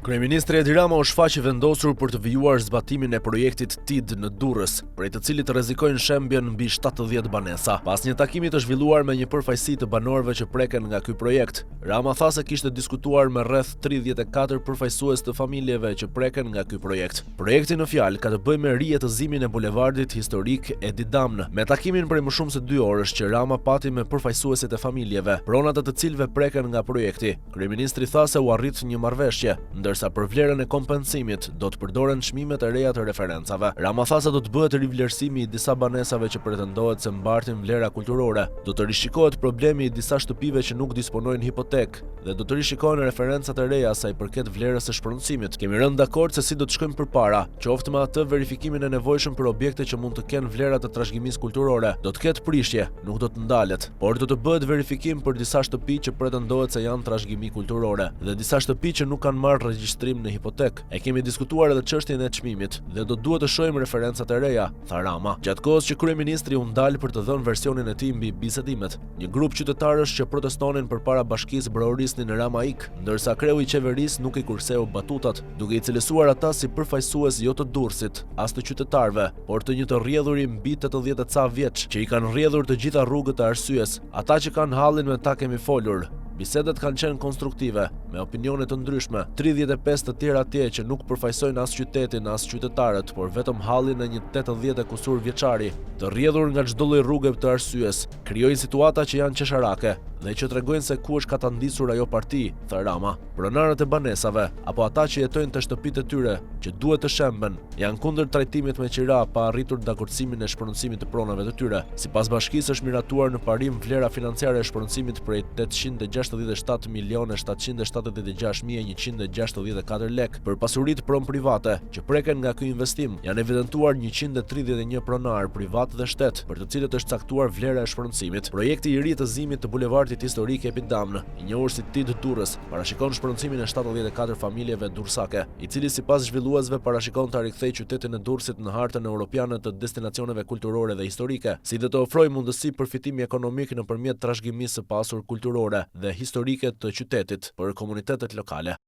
Kryeministri Edi Rama u shfaq i vendosur për të vijuar zbatimin e projektit TID në Durrës, prej të cilit rrezikojnë shembjen mbi 70 banesa. Pas një takimi të zhvilluar me një përfaqësi të banorëve që preken nga ky projekt, Rama tha se kishte diskutuar me rreth 34 përfaqësues të familjeve që preken nga ky projekt. Projekti në fjalë ka të bëjë me rijetëzimin e bulevardit historik Edi Damnë. Me takimin prej më shumë se 2 orësh që Rama pati me përfaqësuesit e familjeve, pronat të cilëve preken nga projekti, kryeministri tha se u arrit një marrëveshje, ndërsa për vlerën e kompensimit do të përdoren çmimet e reja të referencave. Rama tha se do të bëhet rivlerësimi i disa banesave që pretendohet se mbartin vlera kulturore, do të rishikohet problemi i disa shtëpive që nuk disponojnë hipotek dhe do të rishikohen referencat e reja sa i përket vlerës së shpronësimit. Kemi rënë dakord se si do të shkojmë përpara, qoftë me atë verifikimin e nevojshëm për objekte që mund të kenë vlera të trashëgimisë kulturore. Do të ketë prishje, nuk do të ndalet, por do të bëhet verifikim për disa shtëpi që pretendohet se janë trashëgimi kulturore dhe disa shtëpi që nuk kanë marrë regjistrim në hipotek. E kemi diskutuar edhe çështjen e çmimit dhe do duhet të shohim referencat e reja, tha Rama. Gjatë kohës që kryeministri u ndal për të dhënë versionin e tij mbi bisedimet, një grup qytetarësh që protestonin përpara bashkisë brorisnin Rama ik, ndërsa kreu i qeverisë nuk i kurseu batutat, duke i cilësuar ata si përfaqësues jo të Durrësit, as të qytetarëve, por të një të rrjedhuri mbi 80 e ca vjeç, që i kanë rrjedhur të gjitha rrugët e arsyes. Ata që kanë hallin me ta kemi folur. Bisedet kanë qenë konstruktive, me opinione të ndryshme. 35 të tjerë atje që nuk përfaqësojnë as qytetin as qytetarët, por vetëm hallin e një 80 e kusur vjeçari, të rrjedhur nga çdo lloj rruge të arsyes, krijojnë situata që janë qesharake dhe që tregojnë se ku është katandisur ajo parti, tha Rama. Pronarët e banesave apo ata që jetojnë te shtëpitë e tyre, që duhet të shemben, janë kundër trajtimit me qira pa arritur dakordsimin e shpronësimit të pronave të tyre. Sipas bashkisë është miratuar në parim vlera financiare e shpronësimit prej 867.776.164 lek për pasuritë pron private që preken nga ky investim. Janë evidentuar 131 pronar privat dhe shtet, për të cilët është caktuar vlera e shpronësimit. Projekti i rijetëzimit të bulevardit historik Edi Damnë, i njohur si TID Durrës, parashikon shpronësimin e 74 familjeve durrësake, i cili sipas zhvilluesve parashikon ta rikthejë qytetin e Durrësit në hartën europiane të destinacioneve kulturore dhe historike, si dhe të ofrojë mundësi përfitimi ekonomik nëpërmjet trashëgimisë së pasur kulturore dhe historike të qytetit për komunitetet lokale.